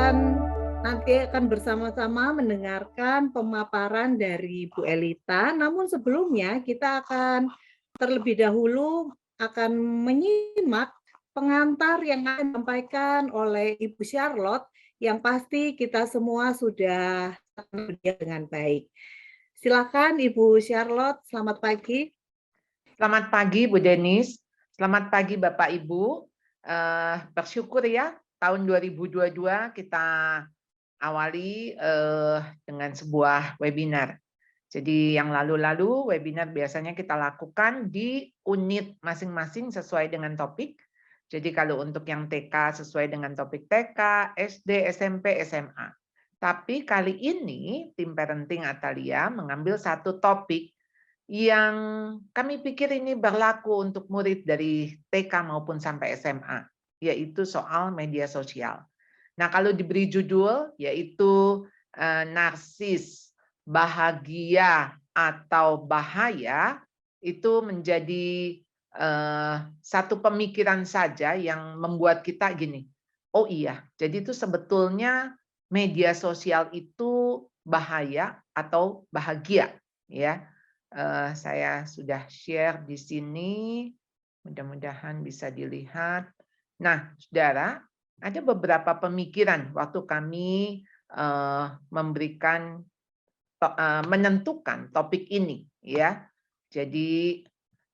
nanti akan bersama-sama mendengarkan pemaparan dari Bu Elita. Namun sebelumnya kita akan terlebih dahulu akan menyimak pengantar yang akan disampaikan oleh Ibu Charlotte yang pasti kita semua sudah bekerja dengan baik. Silakan Ibu Charlotte, selamat pagi. Selamat pagi Bu Denis, selamat pagi Bapak Ibu. Bersyukur ya tahun 2022 kita awali dengan sebuah webinar. Jadi yang lalu-lalu webinar biasanya kita lakukan di unit masing-masing sesuai dengan topik. Jadi kalau untuk yang TK sesuai dengan topik TK, SD, SMP, SMA. Tapi kali ini tim Parenting Atalia mengambil satu topik yang kami pikir ini berlaku untuk murid dari TK maupun sampai SMA, yaitu soal media sosial. Nah, kalau diberi judul yaitu narsis, bahagia atau bahaya, itu menjadi satu pemikiran saja yang membuat kita gini, oh iya, jadi itu sebetulnya media sosial itu bahaya atau bahagia, ya. Saya sudah share di sini, mudah-mudahan bisa dilihat. Nah, saudara, ada beberapa pemikiran waktu kami menentukan topik ini, ya. Jadi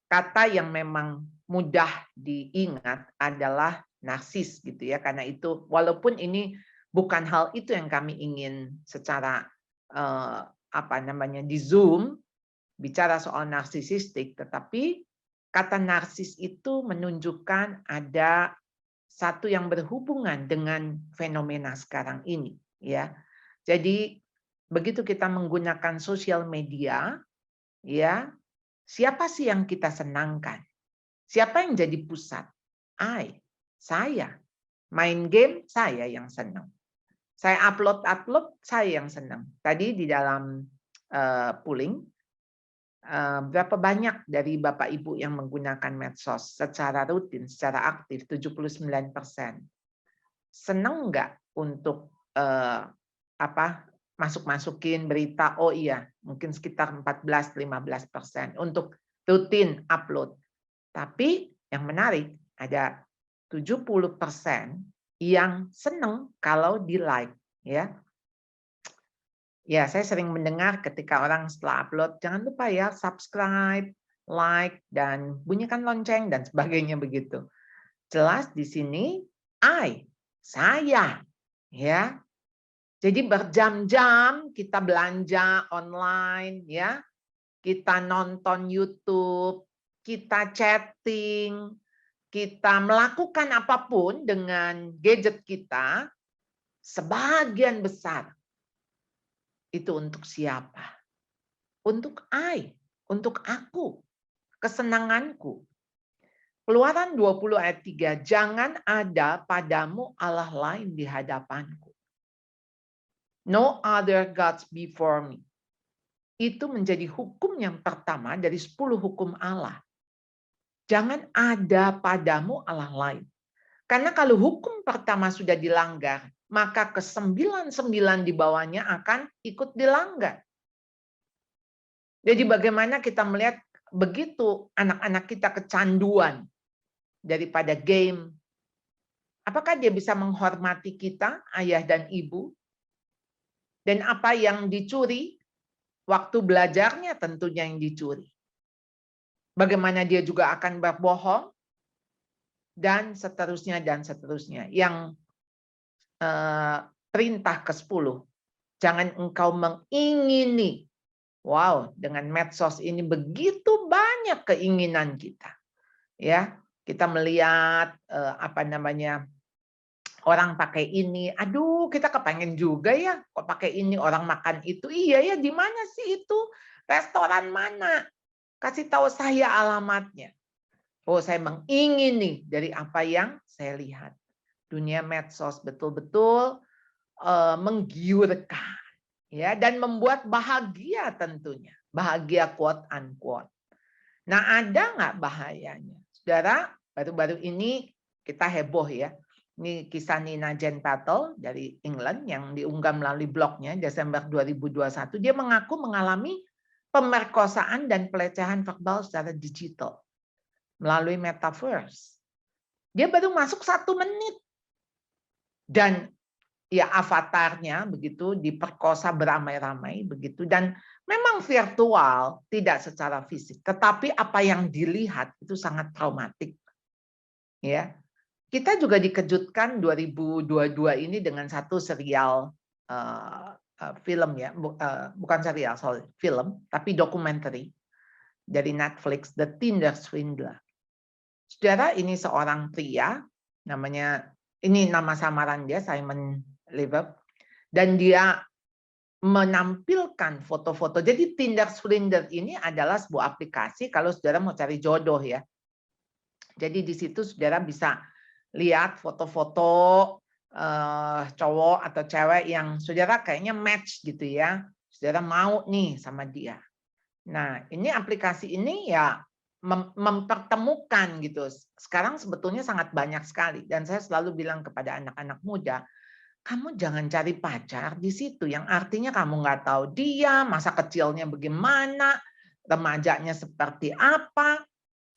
kata yang memang mudah diingat adalah narsis, gitu ya. Karena itu, walaupun ini bukan hal itu yang kami ingin secara di Zoom bicara soal narsisistik, tetapi kata narsis itu menunjukkan ada satu yang berhubungan dengan fenomena sekarang ini, ya. Jadi begitu kita menggunakan sosial media, ya, siapa sih yang kita senangkan? Siapa yang jadi pusat? Saya. Main game, saya yang senang. Saya upload, saya yang senang. Tadi di dalam polling, berapa banyak dari Bapak Ibu yang menggunakan medsos secara rutin, secara aktif, 79%. Senang nggak untuk masuk-masukin berita? Oh iya, mungkin sekitar 14-15% untuk rutin upload. Tapi yang menarik, ada 70% yang senang kalau di-like, ya. Ya, saya sering mendengar ketika orang setelah upload, jangan lupa ya subscribe, like, dan bunyikan lonceng, dan sebagainya begitu. Jelas di sini, saya. Ya. Jadi berjam-jam kita belanja online, ya. Kita nonton YouTube, kita chatting, kita melakukan apapun dengan gadget kita, sebagian besar itu untuk siapa? Untuk untuk aku, kesenanganku. Keluaran 20 ayat 3, jangan ada padamu Allah lain di hadapanku. No other gods before me. Itu menjadi hukum yang pertama dari 10 hukum Allah. Jangan ada padamu Allah lain. Karena kalau hukum pertama sudah dilanggar, maka ke-99 di bawahnya akan ikut dilanggar. Jadi bagaimana kita melihat begitu anak-anak kita kecanduan daripada game, apakah dia bisa menghormati kita, ayah dan ibu? Dan apa yang dicuri? Waktu belajarnya tentunya yang dicuri. Bagaimana dia juga akan berbohong? Dan seterusnya, dan seterusnya. Yang perintah ke-10, jangan engkau mengingini. Wow, dengan medsos ini begitu banyak keinginan kita. Ya, kita melihat orang pakai ini, aduh kita kepengen juga ya, kok pakai ini, orang makan itu, iya ya, di mana sih itu? Restoran mana? Kasih tahu saya alamatnya. Oh, saya mengingini dari apa yang saya lihat. Dunia medsos betul-betul menggiurkan, ya, dan membuat bahagia tentunya. Bahagia quote unquote. Nah, ada nggak bahayanya? Saudara, baru-baru ini kita heboh ya. Ini kisah Nina Jane Patel dari England yang diunggah melalui blognya Desember 2021. Dia mengaku mengalami pemerkosaan dan pelecehan verbal secara digital melalui metaverse. Dia baru masuk 1 menit. Dan ya avatarnya begitu diperkosa beramai-ramai begitu, dan memang virtual, tidak secara fisik, tetapi apa yang dilihat itu sangat traumatik. Ya. Kita juga dikejutkan 2022 ini dengan satu serial film ya, bukan serial, film, tapi dokumenter dari Netflix, The Tinder Swindler. Saudara, ini seorang pria, namanya, ini nama samaran dia, Simon Lever, dan dia menampilkan foto-foto. Jadi Tinder Swindler ini adalah sebuah aplikasi kalau saudara mau cari jodoh ya. Jadi di situ saudara bisa lihat foto-foto cowok atau cewek yang saudara kayaknya match gitu ya. Saudara mau nih sama dia. Nah, ini aplikasi ini ya mempertemukan gitu. Sekarang sebetulnya sangat banyak sekali, dan saya selalu bilang kepada anak-anak muda, kamu jangan cari pacar di situ, yang artinya kamu nggak tahu dia, masa kecilnya bagaimana, remajanya seperti apa.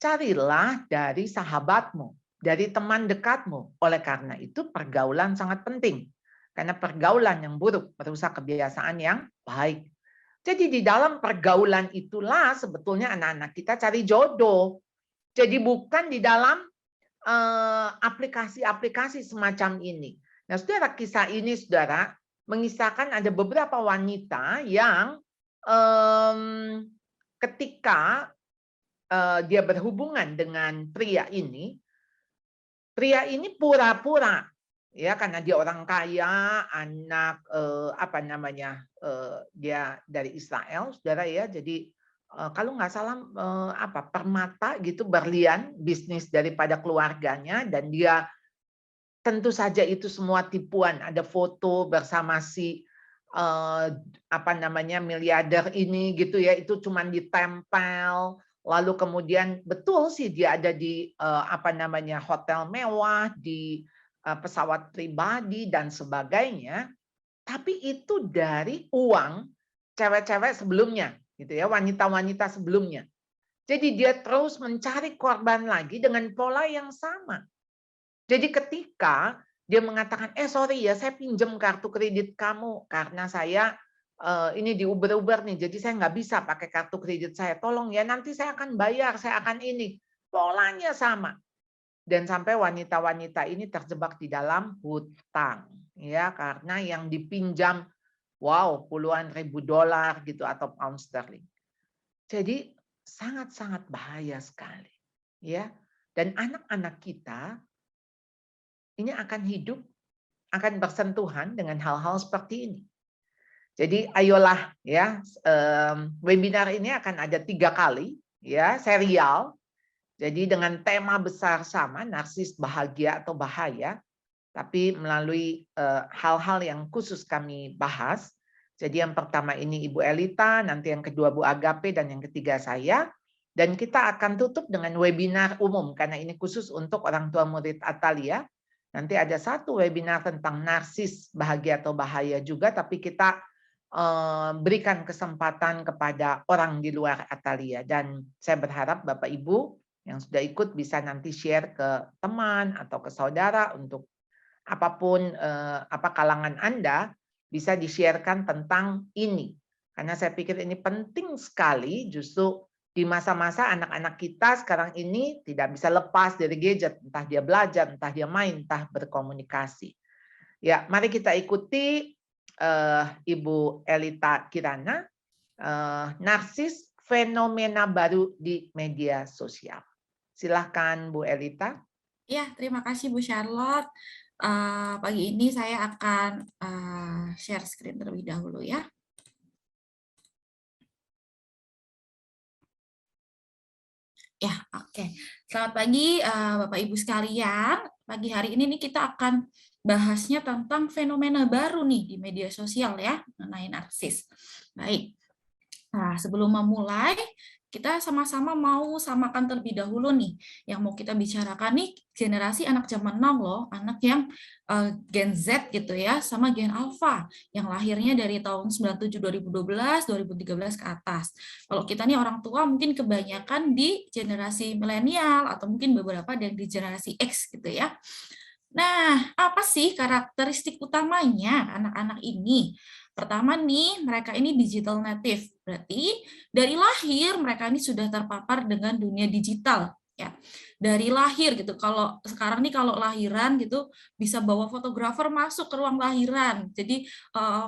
Carilah dari sahabatmu, dari teman dekatmu. Oleh karena itu pergaulan sangat penting. Karena pergaulan yang buruk merusak kebiasaan yang baik. Jadi di dalam pergaulan itulah sebetulnya anak-anak kita cari jodoh. Jadi bukan di dalam aplikasi-aplikasi semacam ini. Nah, saudara, kisah ini saudara mengisahkan ada beberapa wanita yang ketika dia berhubungan dengan pria ini pura-pura ya, karena dia orang kaya, anak dia dari Israel, saudara ya. Jadi kalau nggak salah permata gitu, berlian, bisnis daripada keluarganya, dan dia tentu saja itu semua tipuan. Ada foto bersama si miliarder ini gitu ya, itu cuman ditempel. Lalu kemudian betul sih dia ada di hotel mewah, di pesawat pribadi dan sebagainya, tapi itu dari uang cewek-cewek sebelumnya gitu ya, wanita-wanita sebelumnya. Jadi dia terus mencari korban lagi dengan pola yang sama. Jadi ketika dia mengatakan, sorry ya, saya pinjam kartu kredit kamu karena saya ini di Uber nih, jadi saya nggak bisa pakai kartu kredit saya. Tolong ya, nanti saya akan bayar, saya akan ini. Polanya sama. Dan sampai wanita-wanita ini terjebak di dalam hutang, ya, karena yang dipinjam, puluhan ribu dolar gitu atau pound sterling. Jadi sangat-sangat bahaya sekali, ya. Dan anak-anak kita ini akan hidup, akan bersentuhan dengan hal-hal seperti ini. Jadi ayolah ya, webinar ini akan ada 3 kali ya, serial. Jadi dengan tema besar sama, narsis bahagia atau bahaya, tapi melalui hal-hal yang khusus kami bahas. Jadi yang pertama ini Ibu Elita, nanti yang kedua Bu Agape, dan yang ketiga saya. Dan kita akan tutup dengan webinar umum karena ini khusus untuk orang tua murid Atalia. Nanti ada satu webinar tentang narsis bahagia atau bahaya juga, tapi kita berikan kesempatan kepada orang di luar Atalia. Dan saya berharap Bapak Ibu yang sudah ikut bisa nanti share ke teman atau ke saudara, untuk apapun kalangan Anda bisa di-share-kan tentang ini. Karena saya pikir ini penting sekali, justru di masa-masa anak-anak kita sekarang ini tidak bisa lepas dari gadget, entah dia belajar, entah dia main, entah berkomunikasi. Ya, mari kita ikuti Ibu Elita Kirana, narsis fenomena baru di media sosial. Silahkan Bu Elita. Ya, terima kasih Bu Charlotte. Pagi ini saya akan share screen terlebih dahulu ya. Ya, oke. Selamat pagi Bapak Ibu sekalian. Pagi hari ini nih kita akan bahasnya tentang fenomena baru nih di media sosial ya, mengenai narsis. Baik. Nah, sebelum memulai, kita sama-sama mau samakan terlebih dahulu nih. Yang mau kita bicarakan nih generasi anak zaman now loh, anak yang Gen Z gitu ya, sama Gen Alpha yang lahirnya dari tahun 97, 2012, 2013 ke atas. Kalau kita nih orang tua mungkin kebanyakan di generasi milenial atau mungkin beberapa yang di generasi X gitu ya. Nah, apa sih karakteristik utamanya anak-anak ini? Pertama nih, mereka ini digital native. Berarti dari lahir mereka ini sudah terpapar dengan dunia digital. Ya, dari lahir gitu. Kalau sekarang nih kalau lahiran gitu bisa bawa fotografer masuk ke ruang lahiran. Jadi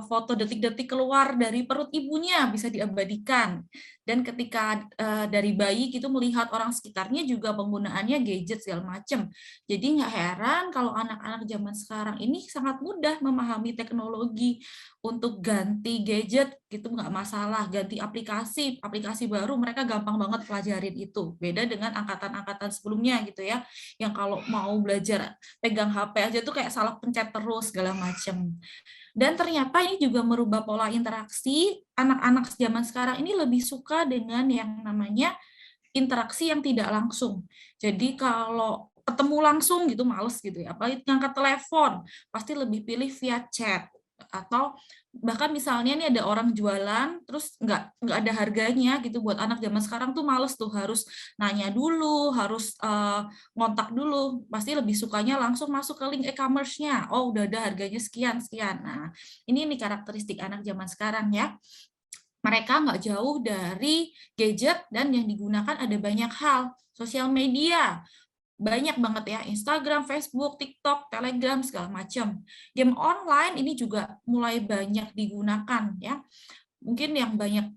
foto detik-detik keluar dari perut ibunya bisa diabadikan. Dan ketika dari bayi gitu melihat orang sekitarnya juga penggunaannya gadget segala macam. Jadi nggak heran kalau anak-anak zaman sekarang ini sangat mudah memahami teknologi. Untuk ganti gadget gitu nggak masalah, ganti aplikasi baru mereka gampang banget pelajarin itu. Beda dengan angkatan-angkatan sebelumnya gitu ya, yang kalau mau belajar pegang HP aja tuh kayak salah pencet terus segala macam. Dan ternyata ini juga merubah pola interaksi. Anak-anak zaman sekarang ini lebih suka dengan yang namanya interaksi yang tidak langsung. Jadi kalau ketemu langsung gitu males gitu ya, apalagi ngangkat telepon, pasti lebih pilih via chat. Atau bahkan misalnya nih ada orang jualan terus nggak ada harganya gitu, buat anak zaman sekarang tuh males tuh, harus nanya dulu, harus ngontak dulu, pasti lebih sukanya langsung masuk ke link e-commerce-nya, oh udah ada harganya sekian. Nah ini nih karakteristik anak zaman sekarang ya. Mereka nggak jauh dari gadget dan yang digunakan ada banyak hal. Sosial media, banyak banget ya, Instagram, Facebook, TikTok, Telegram, segala macam. Game online ini juga mulai banyak digunakan ya. Mungkin yang banyak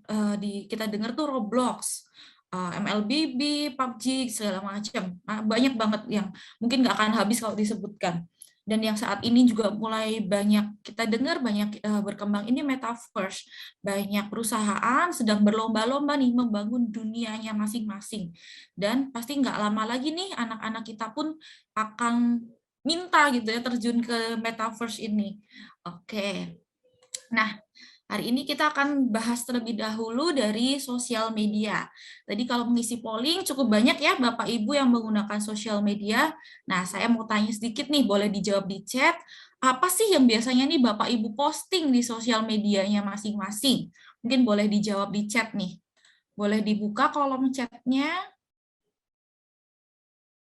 kita dengar tuh Roblox, MLBB, PUBG, segala macam. Nah, banyak banget yang mungkin nggak akan habis kalau disebutkan. Dan yang saat ini juga mulai banyak kita dengar, banyak berkembang ini metaverse. Banyak perusahaan sedang berlomba-lomba nih membangun dunianya masing-masing. Dan pasti nggak lama lagi nih anak-anak kita pun akan minta gitu ya terjun ke metaverse ini. Oke. Nah, hari ini kita akan bahas terlebih dahulu dari sosial media. Tadi kalau mengisi polling cukup banyak ya Bapak Ibu yang menggunakan sosial media. Nah, saya mau tanya sedikit nih, boleh dijawab di chat. Apa sih yang biasanya nih Bapak Ibu posting di sosial medianya masing-masing? Mungkin boleh dijawab di chat nih. Boleh dibuka kolom chatnya.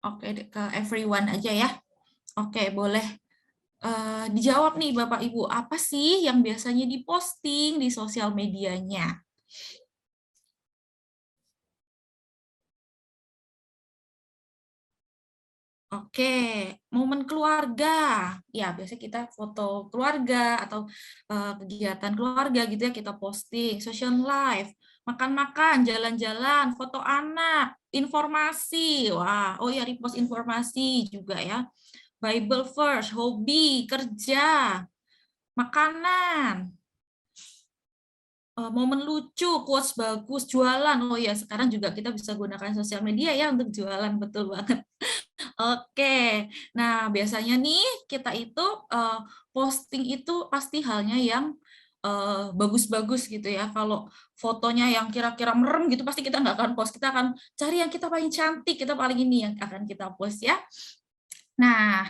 Oke, ke everyone aja ya. Oke, boleh. Dijawab nih Bapak Ibu, apa sih yang biasanya diposting di sosial medianya? Oke, momen keluarga. Ya, biasanya kita foto keluarga atau kegiatan keluarga gitu ya kita posting, social life, makan-makan, jalan-jalan, foto anak, informasi. Wah, oh ya repost informasi juga ya. Bible verse, hobi, kerja, makanan, momen lucu, quotes bagus, jualan. Oh ya, sekarang juga kita bisa gunakan sosial media ya untuk jualan, betul banget. Oke, nah biasanya nih kita itu posting itu pasti halnya yang bagus-bagus gitu ya. Kalau fotonya yang kira-kira merem gitu pasti kita nggak akan post. Kita akan cari yang kita paling cantik, kita paling ini yang akan kita post ya. Nah,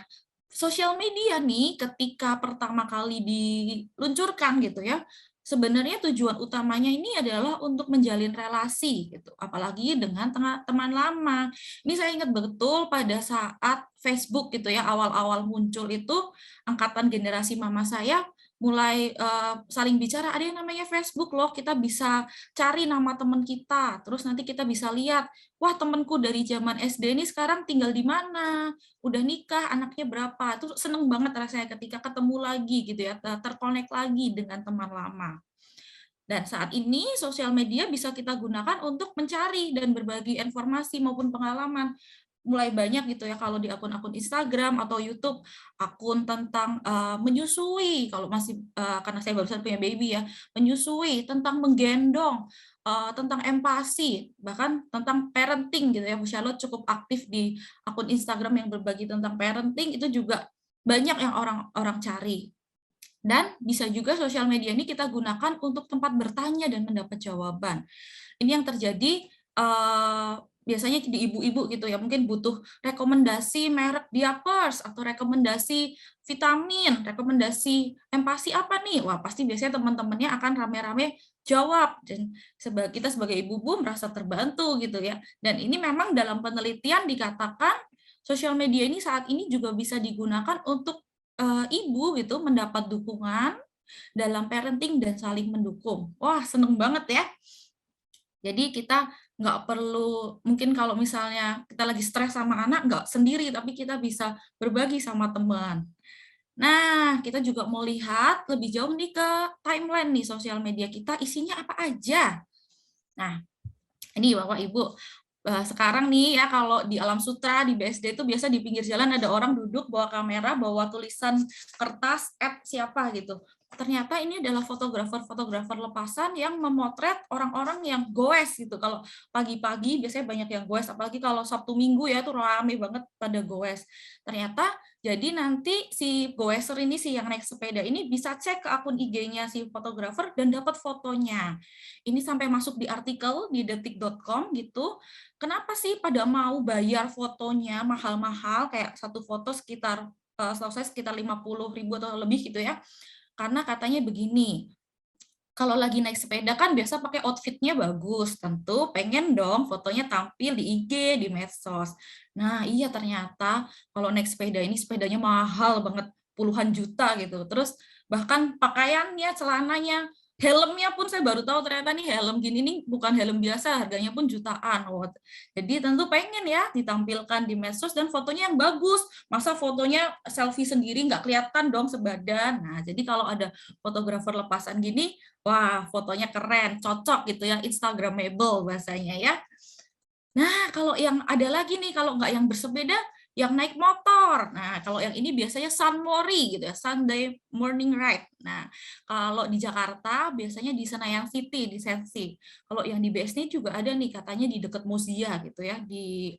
sosial media nih ketika pertama kali diluncurkan gitu ya, sebenarnya tujuan utamanya ini adalah untuk menjalin relasi gitu, apalagi dengan teman lama. Ini saya ingat betul pada saat Facebook gitu ya, awal-awal muncul itu, angkatan generasi mama saya mulai saling bicara, ada yang namanya Facebook loh, kita bisa cari nama teman kita, terus nanti kita bisa lihat, wah temanku dari zaman SD ini sekarang tinggal di mana, udah nikah, anaknya berapa, itu seneng banget rasanya ketika ketemu lagi gitu ya, terkonek lagi dengan teman lama. Dan saat ini sosial media bisa kita gunakan untuk mencari dan berbagi informasi maupun pengalaman. Mulai banyak gitu ya kalau di akun-akun Instagram atau YouTube, akun tentang menyusui, kalau masih karena saya barusan punya baby ya, menyusui, tentang menggendong, tentang empati, bahkan tentang parenting gitu ya. Bu Charlotte cukup aktif di akun Instagram yang berbagi tentang parenting, itu juga banyak yang orang cari. Dan bisa juga sosial media ini kita gunakan untuk tempat bertanya dan mendapat jawaban. Ini yang terjadi biasanya di ibu-ibu gitu ya, mungkin butuh rekomendasi merek diapers atau rekomendasi vitamin, rekomendasi empasi apa nih? Wah, pasti biasanya teman-temannya akan rame-rame jawab, dan kita sebagai ibu-ibu merasa terbantu gitu ya. Dan ini memang dalam penelitian dikatakan sosial media ini saat ini juga bisa digunakan untuk ibu gitu mendapat dukungan dalam parenting dan saling mendukung. Wah, seneng banget ya. Jadi kita nggak perlu, mungkin kalau misalnya kita lagi stres sama anak, nggak sendiri, tapi kita bisa berbagi sama teman. Nah, kita juga mau lihat lebih jauh nih ke timeline nih sosial media kita, isinya apa aja. Nah, ini Bapak Ibu, sekarang nih ya kalau di Alam Sutra, di BSD itu biasa di pinggir jalan ada orang duduk bawa kamera, bawa tulisan kertas, siapa gitu. Ternyata ini adalah fotografer lepasan yang memotret orang-orang yang goes gitu. Kalau pagi-pagi biasanya banyak yang goes, apalagi kalau Sabtu Minggu ya tuh rame banget pada goes. Ternyata jadi nanti si goeser ini, si yang naik sepeda ini bisa cek ke akun IG-nya si fotografer dan dapat fotonya. Ini sampai masuk di artikel di detik.com gitu. Kenapa sih pada mau bayar fotonya mahal-mahal, kayak satu foto sekitar setahu saya sekitar 50.000 atau lebih gitu ya. Karena katanya begini, kalau lagi naik sepeda kan biasa pakai outfitnya bagus, tentu pengen dong fotonya tampil di IG, di medsos. Nah iya, ternyata kalau naik sepeda ini sepedanya mahal banget, puluhan juta gitu. Terus bahkan pakaiannya, celananya, helmnya pun saya baru tahu ternyata nih helm gini nih bukan helm biasa, harganya pun jutaan. Jadi tentu pengen ya ditampilkan di medsos dan fotonya yang bagus. Masa fotonya selfie sendiri nggak kelihatan dong sebadan. Nah jadi kalau ada fotografer lepasan gini, wah fotonya keren, cocok gitu ya, Instagramable bahasanya ya. Nah, kalau yang ada lagi nih, kalau nggak yang bersepeda, yang naik motor. Nah, kalau yang ini biasanya Sunmori gitu ya, Sunday Morning Ride. Nah, kalau di Jakarta biasanya di Senayan City, di Sensi. Kalau yang di BSD juga ada nih, katanya di dekat Mozia gitu ya, di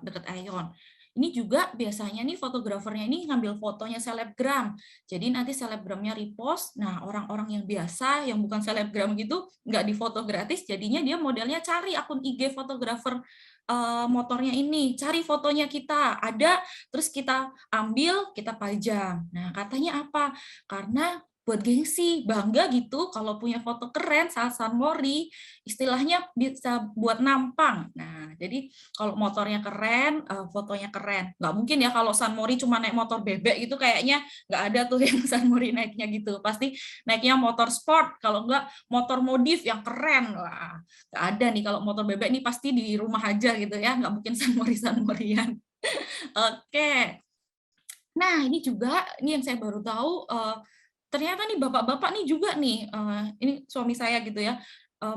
dekat Aeon. Ini juga biasanya nih fotografernya ini ngambil fotonya selebgram. Jadi nanti selebgramnya repost, nah orang-orang yang biasa, yang bukan selebgram gitu, nggak difoto gratis, jadinya dia modelnya cari akun IG fotografer motornya ini, cari fotonya kita, ada, terus kita ambil, kita pajang. Nah katanya apa? Karena buat gengsi, bangga gitu kalau punya foto keren saat Sunmori, istilahnya bisa buat nampang. Nah, jadi kalau motornya keren, fotonya keren. Nggak mungkin ya kalau Sunmori cuma naik motor bebek gitu, kayaknya nggak ada tuh yang Sunmori naiknya gitu. Pasti naiknya motor sport, kalau nggak motor modif yang keren. Wah, nggak ada nih kalau motor bebek nih pasti di rumah aja gitu ya, nggak mungkin Sunmori-Sunmorian. Oke. Nah, ini juga, ini yang saya baru tahu, ternyata nih bapak-bapak nih juga nih, ini suami saya gitu ya,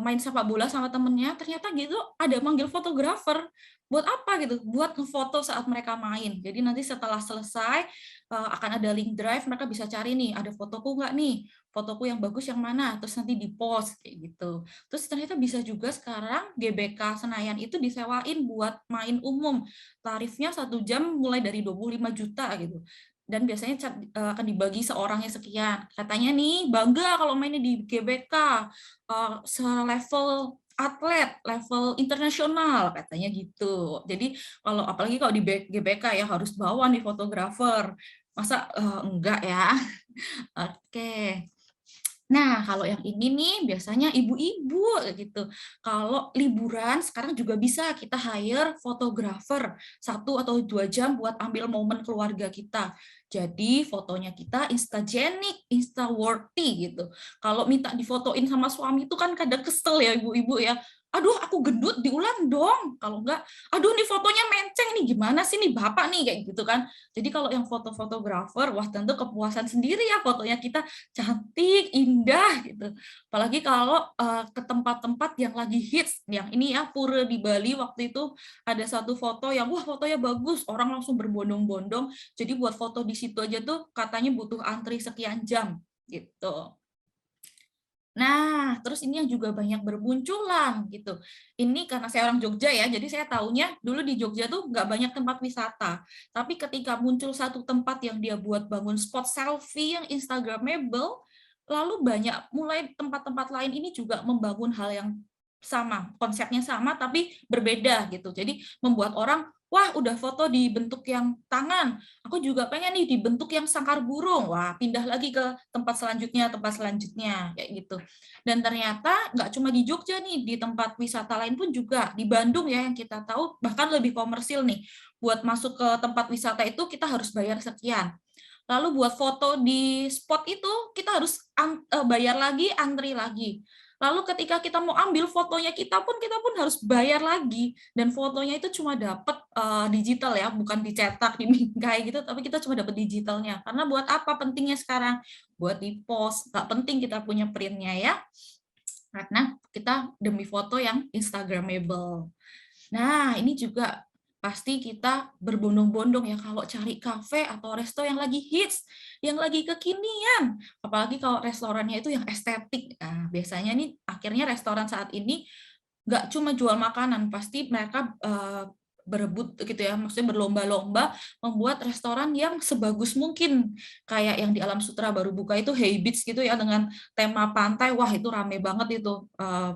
main sepak bola sama temennya, ternyata gitu ada manggil fotografer. Buat apa gitu? Buat ngefoto saat mereka main. Jadi nanti setelah selesai, akan ada link drive, mereka bisa cari nih, ada fotoku nggak nih? Fotoku yang bagus yang mana? Terus nanti di-post, kayak gitu. Terus ternyata bisa juga sekarang GBK Senayan itu disewain buat main umum. Tarifnya 1 jam mulai dari 25 juta gitu. Dan biasanya akan dibagi seorangnya sekian. Katanya nih bangga kalau mainnya di GBK, selevel atlet, level internasional katanya gitu. Jadi kalau apalagi kalau di GBK ya harus bawa nih fotografer. Masa enggak ya? Oke. Nah, kalau yang ini nih biasanya ibu-ibu gitu. Kalau liburan sekarang juga bisa kita hire fotografer 1 atau 2 jam buat ambil momen keluarga kita. Jadi fotonya kita instagenik, insta-worthy gitu. Kalau minta difotoin sama suami itu kan kadang kesel ya ibu-ibu ya. Aduh, aku gendut, diulang dong. Kalau enggak, aduh nih fotonya menceng nih, gimana sih nih bapak nih, kayak gitu kan. Jadi kalau yang fotografer, wah tentu kepuasan sendiri ya fotonya kita cantik, indah gitu. Apalagi kalau ke tempat-tempat yang lagi hits, yang ini ya Pura di Bali waktu itu ada satu foto yang wah fotonya bagus, orang langsung berbondong-bondong. Jadi buat foto di situ aja tuh katanya butuh antri sekian jam gitu. Nah, terus ini yang juga banyak bermunculan gitu. Ini karena saya orang Jogja ya, jadi saya taunya dulu di Jogja tuh nggak banyak tempat wisata. Tapi ketika muncul satu tempat yang dia buat bangun spot selfie yang Instagramable, lalu banyak mulai tempat-tempat lain ini juga membangun hal yang sama, konsepnya sama tapi berbeda gitu. Jadi membuat orang, wah udah foto di bentuk yang tangan, aku juga pengen nih di bentuk yang sangkar burung. Wah, pindah lagi ke tempat selanjutnya, kayak gitu. Dan ternyata nggak cuma di Jogja nih, di tempat wisata lain pun juga. Di Bandung ya, yang kita tahu bahkan lebih komersil nih. Buat masuk ke tempat wisata itu kita harus bayar sekian. Lalu buat foto di spot itu kita harus bayar lagi, antri lagi. Lalu ketika kita mau ambil fotonya kita pun harus bayar lagi, dan fotonya itu cuma dapat digital ya, bukan dicetak, dimingkai gitu, tapi kita cuma dapat digitalnya. Karena buat apa pentingnya sekarang? Buat di post, nggak penting kita punya printnya ya, karena kita demi foto yang instagramable. Nah, ini juga pasti kita berbondong-bondong ya kalau cari kafe atau resto yang lagi hits, yang lagi kekinian. Apalagi kalau restorannya itu yang estetik. Nah, biasanya nih akhirnya restoran saat ini nggak cuma jual makanan, pasti mereka berebut gitu ya, maksudnya berlomba-lomba membuat restoran yang sebagus mungkin. Kayak yang di Alam Sutera baru buka itu Hey Beach gitu ya, dengan tema pantai. Wah, itu rame banget itu.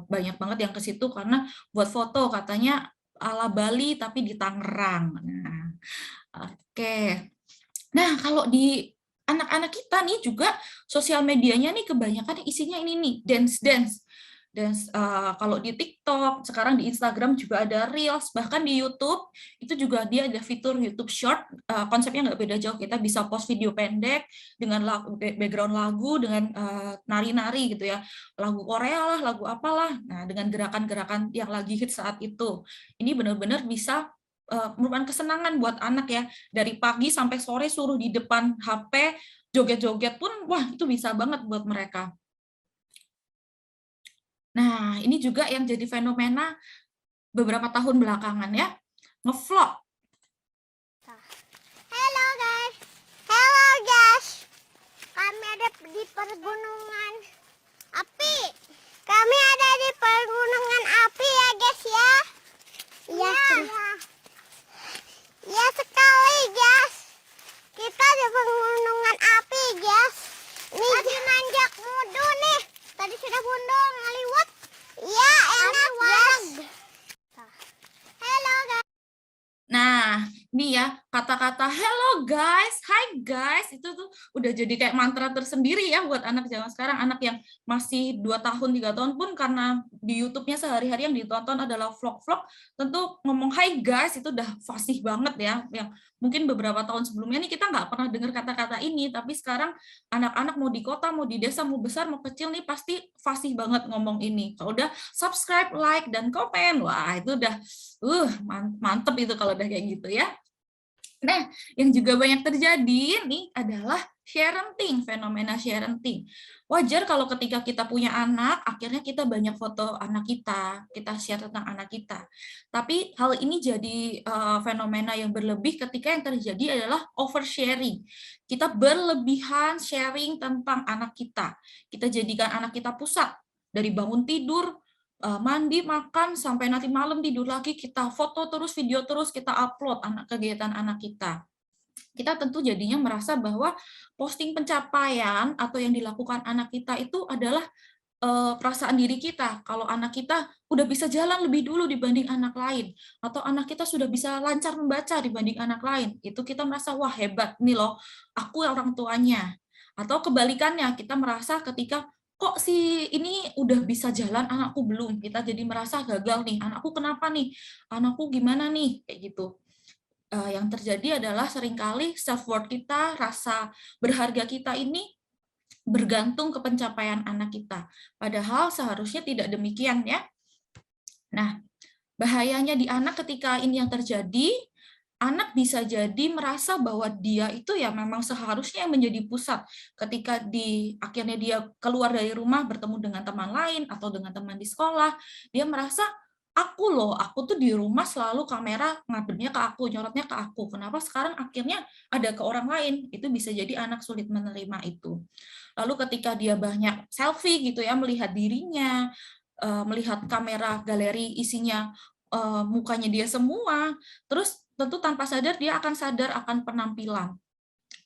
Banyak banget yang ke situ karena buat foto, katanya ala Bali tapi di Tangerang. Nah, oke. Nah, kalau di anak-anak kita nih juga sosial medianya nih kebanyakan isinya ini nih, dance. Dan kalau di TikTok, sekarang di Instagram juga ada Reels, bahkan di YouTube itu juga dia ada fitur YouTube Short. Konsepnya nggak beda jauh, kita bisa post video pendek dengan background lagu, dengan nari-nari gitu ya, lagu Korea lah, lagu apalah, nah dengan gerakan-gerakan yang lagi hit saat itu. Ini benar-benar bisa merupakan kesenangan buat anak ya, dari pagi sampai sore suruh di depan HP joget-joget pun, wah itu bisa banget buat mereka. Nah, ini juga yang jadi fenomena beberapa tahun belakangan ya, ngevlog. Hello guys. Hello guys. Kami ada di pergunungan api. Kami ada di pergunungan api ya guys ya. Iya. Iya sekali guys. Kita di pergunungan api guys. Nih tadi nanjak mudu nih. Tadi sudah bundol ngaliwat. Iya enak guys. Hello guys. Nah, ini ya kata-kata hello guys, hi guys, itu tuh udah jadi kayak mantra tersendiri ya buat anak zaman sekarang. Anak yang masih 2 tahun, 3 tahun pun karena di YouTube-nya sehari-hari yang ditonton adalah vlog-vlog, tentu ngomong hi guys itu udah fasih banget ya. Yang mungkin beberapa tahun sebelumnya nih kita nggak pernah dengar kata-kata ini, tapi sekarang anak-anak mau di kota, mau di desa, mau besar, mau kecil nih pasti fasih banget ngomong ini. Kalau udah subscribe, like, dan komen, wah itu udah mantep itu kalau udah kayak gitu ya. Nah, yang juga banyak terjadi nih adalah sharenting, fenomena sharenting. Wajar kalau ketika kita punya anak, akhirnya kita banyak foto anak kita share tentang anak kita. Tapi hal ini jadi fenomena yang berlebih ketika yang terjadi adalah oversharing. Kita berlebihan sharing tentang anak kita. Kita jadikan anak kita pusat. Dari bangun tidur, mandi, makan, sampai nanti malam tidur lagi, kita foto terus, video terus, kita upload kegiatan anak kita. Kita tentu jadinya merasa bahwa posting pencapaian atau yang dilakukan anak kita itu adalah perasaan diri kita. Kalau anak kita udah bisa jalan lebih dulu dibanding anak lain, atau anak kita sudah bisa lancar membaca dibanding anak lain, itu kita merasa, wah hebat nih loh, aku orang tuanya. Atau kebalikannya, kita merasa ketika kok si ini udah bisa jalan, anakku belum. Kita jadi merasa gagal nih, anakku kenapa nih? Anakku gimana nih? Kayak gitu. Yang terjadi adalah seringkali self-worth kita, rasa berharga kita ini bergantung ke pencapaian anak kita. Padahal seharusnya tidak demikian ya. Nah, bahayanya di anak ketika ini yang terjadi, anak bisa jadi merasa bahwa dia itu ya memang seharusnya yang menjadi pusat. Ketika akhirnya dia keluar dari rumah bertemu dengan teman lain atau dengan teman di sekolah, dia merasa aku tuh di rumah selalu kamera ngadepnya ke aku, nyorotnya ke aku. Kenapa sekarang akhirnya ada ke orang lain? Itu bisa jadi anak sulit menerima itu. Lalu ketika dia banyak selfie gitu ya, melihat dirinya, melihat kamera galeri isinya mukanya dia semua, terus tentu tanpa sadar dia akan sadar akan penampilan.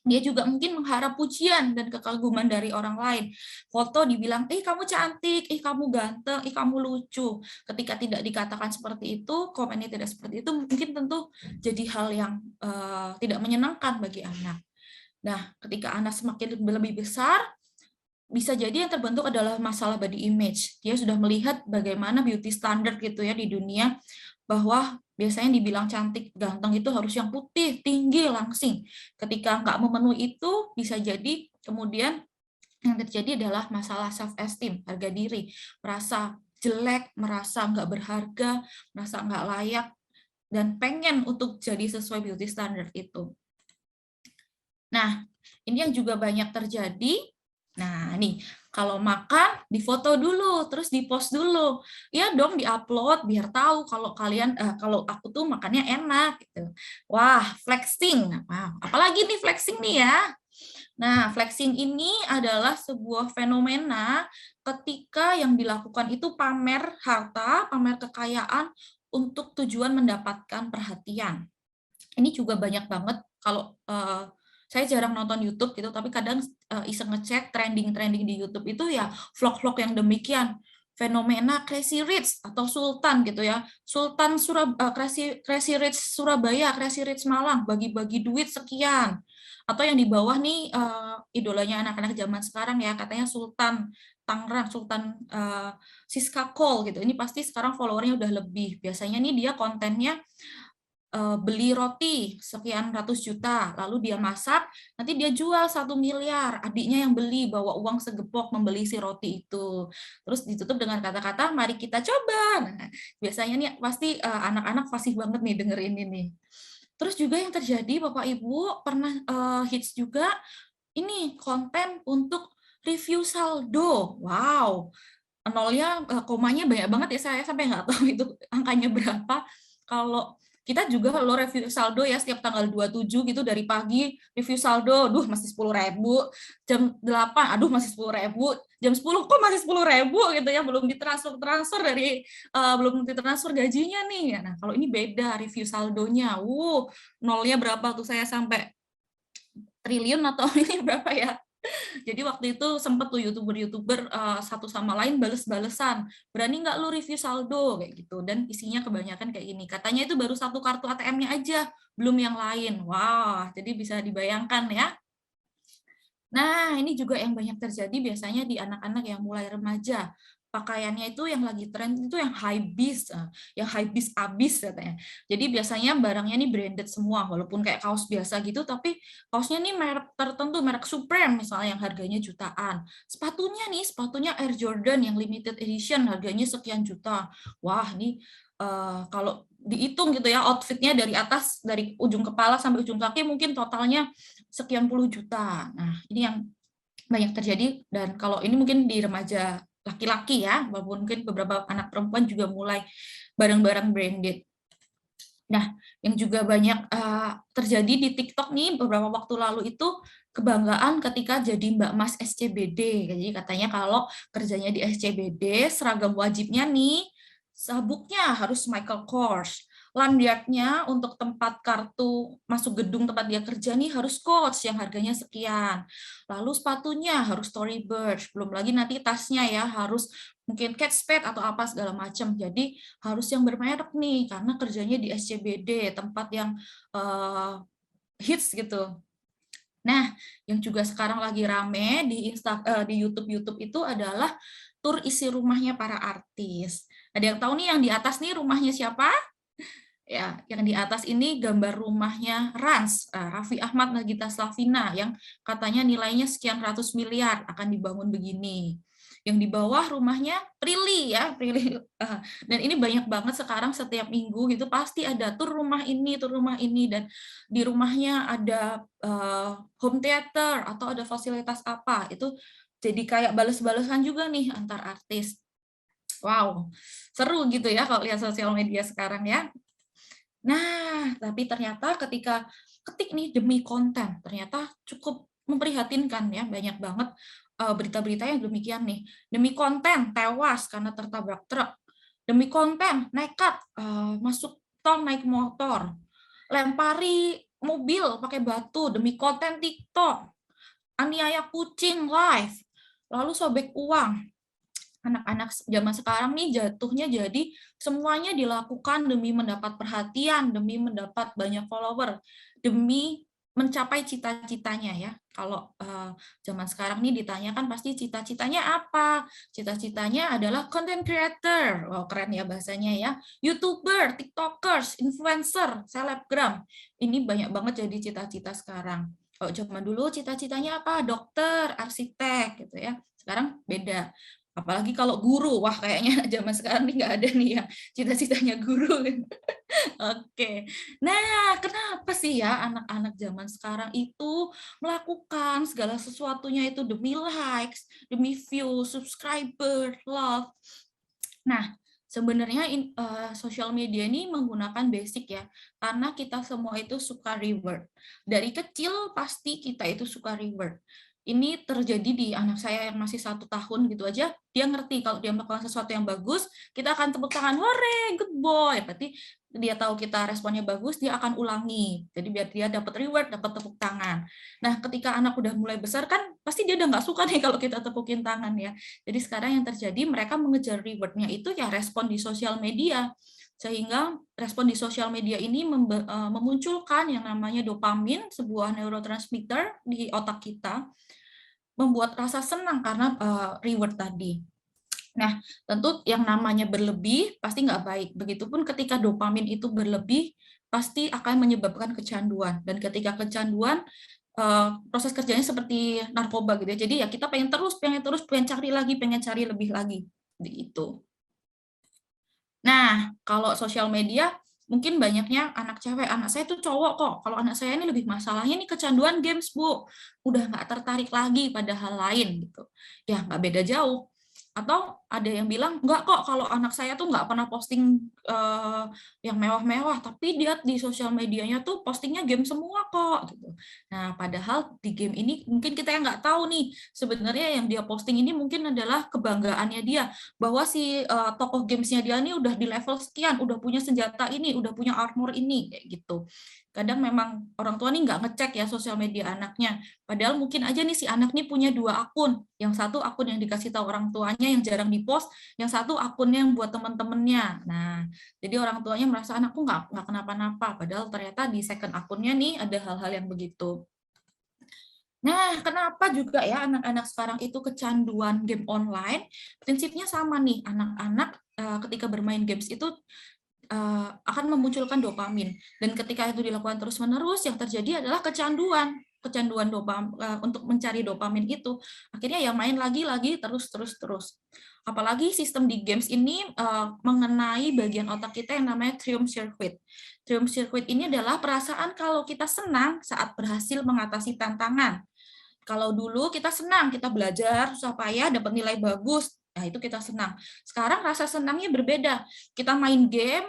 Dia juga mungkin mengharap pujian dan kekaguman dari orang lain. Foto dibilang, kamu cantik, kamu ganteng, kamu lucu. Ketika tidak dikatakan seperti itu, komennya tidak seperti itu, mungkin tentu jadi hal yang tidak menyenangkan bagi anak. Nah, ketika anak semakin lebih besar, bisa jadi yang terbentuk adalah masalah body image. Dia sudah melihat bagaimana beauty standard gitu ya di dunia, bahwa biasanya dibilang cantik, ganteng itu harus yang putih, tinggi, langsing. Ketika nggak memenuhi itu, bisa jadi kemudian yang terjadi adalah masalah self-esteem, harga diri, merasa jelek, merasa nggak berharga, merasa nggak layak, dan pengen untuk jadi sesuai beauty standard itu. Nah, ini yang juga banyak terjadi. Nah, nih, kalau makan, difoto dulu, terus dipost dulu. Ya dong, diupload, biar tahu kalau kalian, kalau aku tuh makannya enak. Gitu. Wah, flexing. Nah, apalagi nih flexing nih ya. Nah, flexing ini adalah sebuah fenomena ketika yang dilakukan itu pamer harta, pamer kekayaan untuk tujuan mendapatkan perhatian. Ini juga banyak banget kalau saya jarang nonton YouTube gitu, tapi kadang iseng ngecek trending di YouTube itu ya vlog-vlog yang demikian, fenomena Crazy Rich atau Sultan gitu ya, Sultan Crazy Rich Surabaya, Crazy Rich Malang, bagi-bagi duit sekian, atau yang di bawah nih idolanya anak-anak zaman sekarang ya, katanya Sultan Tangerang, Sultan Siska Kol gitu. Ini pasti sekarang followernya udah lebih. Biasanya nih dia kontennya beli roti sekian ratus juta, lalu dia masak, nanti dia jual 1 miliar, adiknya yang beli, bawa uang segepok membeli si roti itu. Terus ditutup dengan kata-kata, mari kita coba. Nah, biasanya nih pasti anak-anak fasih banget nih dengerin ini. Terus juga yang terjadi, Bapak Ibu, pernah hits juga, ini konten untuk review saldo. Wow, nolnya, komanya banyak banget ya, saya sampai nggak tahu itu angkanya berapa. Kalau kita juga lo review saldo ya setiap tanggal 27 gitu dari pagi review saldo, aduh masih 10.000, jam 8, aduh masih 10.000, jam 10 kok masih 10.000 gitu ya, belum ditransfer dari belum ditransfer gajinya nih. Nah kalau ini beda review saldonya, nolnya berapa tuh, saya sampai triliun atau ini berapa ya. Jadi waktu itu sempat tuh youtuber satu sama lain bales-balesan, berani nggak lu review saldo kayak gitu, dan isinya kebanyakan kayak gini, katanya itu baru satu kartu ATM-nya aja, belum yang lain. Wah, jadi bisa dibayangkan ya. Nah, ini juga yang banyak terjadi biasanya di anak-anak yang mulai remaja. Pakaiannya itu yang lagi tren itu yang high beast, yang high beast abis katanya. Jadi biasanya barangnya ini branded semua, walaupun kayak kaos biasa gitu, tapi kaosnya nih merek tertentu, merek Supreme misalnya yang harganya jutaan. Sepatunya Air Jordan yang limited edition harganya sekian juta. Wah, ini kalau dihitung gitu ya, outfitnya dari atas, dari ujung kepala sampai ujung kaki mungkin totalnya sekian puluh juta. Nah, ini yang banyak terjadi, dan kalau ini mungkin di remaja laki-laki ya, walaupun mungkin beberapa anak perempuan juga mulai barang-barang branded. Nah, yang juga banyak terjadi di TikTok nih beberapa waktu lalu itu kebanggaan ketika jadi Mbak Mas SCBD. Jadi katanya kalau kerjanya di SCBD, seragam wajibnya nih, sabuknya harus Michael Kors. Landiatnya untuk tempat kartu masuk gedung tempat dia kerja nih harus Coach yang harganya sekian. Lalu sepatunya harus Tory Burch. Belum lagi nanti tasnya ya harus mungkin Kate Spade atau apa segala macam. Jadi harus yang bermerek nih karena kerjanya di SCBD, tempat yang hits gitu. Nah, yang juga sekarang lagi rame di YouTube itu adalah tur isi rumahnya para artis. Ada yang tahu nih yang di atas nih rumahnya siapa? Ya, yang di atas ini gambar rumahnya Rans, Raffi Ahmad Nagita Slavina, yang katanya nilainya sekian ratus miliar akan dibangun begini. Yang di bawah rumahnya Prilly ya, Prilly. Dan ini banyak banget sekarang setiap minggu gitu pasti ada tur rumah ini, dan di rumahnya ada home theater atau ada fasilitas apa. Itu jadi kayak bales-balesan juga nih antar artis. Wow, seru gitu ya kalau lihat sosial media sekarang ya. Nah, tapi ternyata ketika ketik nih demi konten, ternyata cukup memprihatinkan ya, banyak banget berita-berita yang demikian nih. Demi konten tewas karena tertabrak truk. Demi konten nekat masuk tol naik motor. Lempari mobil pakai batu demi konten TikTok, aniaya kucing live, lalu sobek uang. Anak-anak zaman sekarang nih jatuhnya jadi semuanya dilakukan demi mendapat perhatian, demi mendapat banyak follower, demi mencapai cita-citanya ya. Kalau zaman sekarang nih ditanyakan pasti cita-citanya apa? Cita-citanya adalah content creator. Wow, keren ya bahasanya ya. YouTuber, TikTokers, influencer, selebgram. Ini banyak banget jadi cita-cita sekarang. Kalau zaman dulu cita-citanya apa? Dokter, arsitek gitu ya. Sekarang beda. Apalagi kalau guru, wah kayaknya zaman sekarang nih nggak ada nih yang cita-citanya guru. Oke, nah kenapa sih ya anak-anak zaman sekarang itu melakukan segala sesuatunya itu demi likes, demi view, subscriber, love. Nah, sebenarnya sosial media ini menggunakan basic ya, karena kita semua itu suka reward. Dari kecil pasti kita itu suka reward. Ini terjadi di anak saya yang masih 1 tahun gitu aja, dia ngerti kalau dia melakukan sesuatu yang bagus, kita akan tepuk tangan, hore, good boy. Berarti dia tahu kita responnya bagus, dia akan ulangi. Jadi biar dia dapat reward, dapat tepuk tangan. Nah, ketika anak udah mulai besar kan, pasti dia udah nggak suka nih kalau kita tepukin tangan ya. Jadi sekarang yang terjadi, mereka mengejar rewardnya itu ya respon di sosial media. Sehingga respon di sosial media ini memunculkan yang namanya dopamin, sebuah neurotransmitter di otak kita, membuat rasa senang karena reward tadi. Nah, tentu yang namanya berlebih pasti nggak baik. Begitupun ketika dopamin itu berlebih, pasti akan menyebabkan kecanduan. Dan ketika kecanduan, proses kerjanya seperti narkoba gitu ya. Jadi ya kita pengen cari lagi, pengen cari lebih lagi. Itu. Nah, kalau sosial media, mungkin banyaknya anak cewek, anak saya tuh cowok kok. Kalau anak saya ini lebih masalahnya nih kecanduan games, Bu. Udah nggak tertarik lagi pada hal lain gitu. Ya nggak beda jauh. Atau ada yang bilang, enggak kok kalau anak saya tuh nggak pernah posting yang mewah-mewah, tapi dia di sosial medianya tuh postingnya game semua kok. Gitu. Nah, padahal di game ini mungkin kita yang nggak tahu nih, sebenarnya yang dia posting ini mungkin adalah kebanggaannya dia, bahwa si tokoh gamesnya dia ini udah di level sekian, udah punya senjata ini, udah punya armor ini, kayak gitu. Kadang memang orang tua nih nggak ngecek ya sosial media anaknya. Padahal mungkin aja nih si anak nih punya 2 akun. Yang satu akun yang dikasih tahu orang tuanya yang jarang dipost, yang satu akunnya yang buat teman-temannya. Nah, jadi orang tuanya merasa anakku nggak kenapa-napa. Padahal ternyata di second akunnya nih ada hal-hal yang begitu. Nah, kenapa juga ya anak-anak sekarang itu kecanduan game online? Prinsipnya sama nih, anak-anak ketika bermain games itu akan memunculkan dopamin, dan ketika itu dilakukan terus-menerus yang terjadi adalah kecanduan dopamin untuk mencari dopamin itu, akhirnya ya main lagi terus. Apalagi sistem di games ini mengenai bagian otak kita yang namanya triumph circuit. Triumph circuit ini adalah perasaan kalau kita senang saat berhasil mengatasi tantangan. Kalau dulu kita senang, kita belajar susah payah dapat nilai bagus, nah itu kita senang. Sekarang rasa senangnya berbeda. Kita main game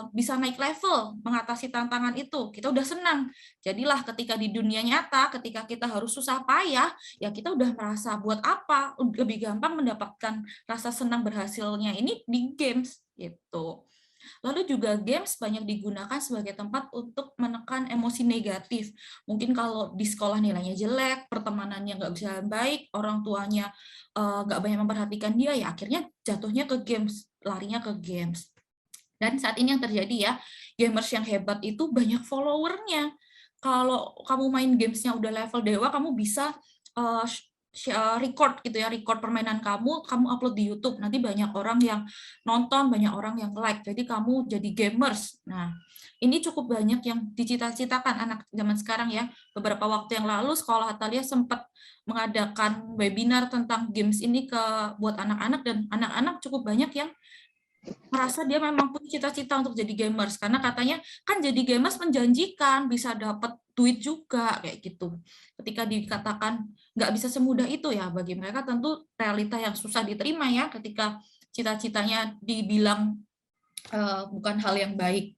bisa naik level, mengatasi tantangan itu, kita udah senang. Jadilah ketika di dunia nyata, ketika kita harus susah payah, ya kita udah merasa buat apa? Lebih gampang mendapatkan rasa senang berhasilnya ini di games gitu. Lalu juga games banyak digunakan sebagai tempat untuk menekan emosi negatif. Mungkin kalau di sekolah nilainya jelek, pertemanannya nggak bisa baik, orang tuanya nggak banyak memperhatikan dia, ya akhirnya jatuhnya ke games, larinya ke games. Dan saat ini yang terjadi ya, gamers yang hebat itu banyak followernya. Kalau kamu main gamesnya udah level dewa, kamu bisa record gitu ya, record permainan kamu upload di YouTube, nanti banyak orang yang nonton, banyak orang yang like, jadi kamu jadi gamers. Nah, ini cukup banyak yang dicita-citakan anak zaman sekarang ya. Beberapa waktu yang lalu Sekolah Atalia sempat mengadakan webinar tentang games ini buat anak-anak, dan anak-anak cukup banyak yang merasa dia memang punya cita-cita untuk jadi gamers, karena katanya kan jadi gamers menjanjikan, bisa dapat duit juga kayak gitu. Ketika dikatakan nggak bisa semudah itu ya, bagi mereka tentu realita yang susah diterima ya, ketika cita-citanya dibilang bukan hal yang baik.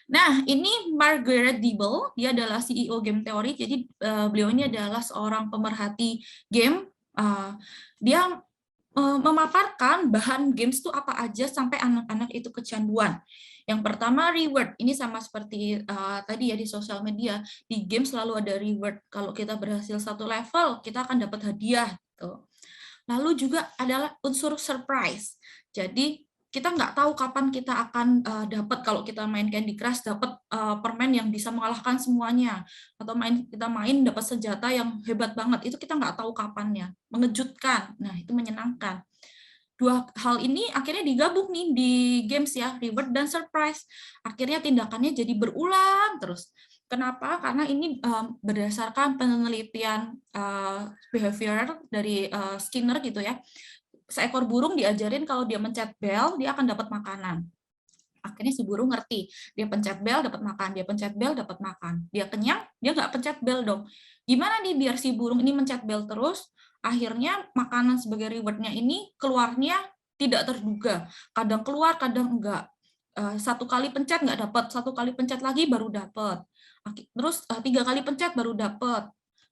Nah, ini Margaret Dibble, dia adalah CEO Game Theory, jadi beliau ini adalah seorang pemerhati game. Dia memaparkan bahan games itu apa aja sampai anak-anak itu kecanduan. Yang pertama reward, ini sama seperti tadi ya di sosial media, di game selalu ada reward. Kalau kita berhasil satu level, kita akan dapat hadiah. Gitu. Lalu juga adalah unsur surprise. Jadi kita nggak tahu kapan kita akan dapat, kalau kita main Candy Crush dapat permen yang bisa mengalahkan semuanya, atau kita main dapat senjata yang hebat banget, itu kita nggak tahu kapannya, mengejutkan. Nah itu menyenangkan. Dua hal ini akhirnya digabung nih di games ya, reward dan surprise. Akhirnya tindakannya jadi berulang terus. Kenapa? Karena ini berdasarkan penelitian behavior dari Skinner gitu ya. Seekor burung diajarin kalau dia mencet bel, dia akan dapat makanan. Akhirnya si burung ngerti, dia pencet bel dapat makan, dia pencet bel dapat makan. Dia kenyang, dia nggak pencet bel dong. Gimana nih biar si burung ini mencet bel terus? Akhirnya makanan sebagai rewardnya ini keluarnya tidak terduga. Kadang keluar, kadang enggak. Satu kali pencet nggak dapat, satu kali pencet lagi baru dapat. Terus 3 kali pencet baru dapat.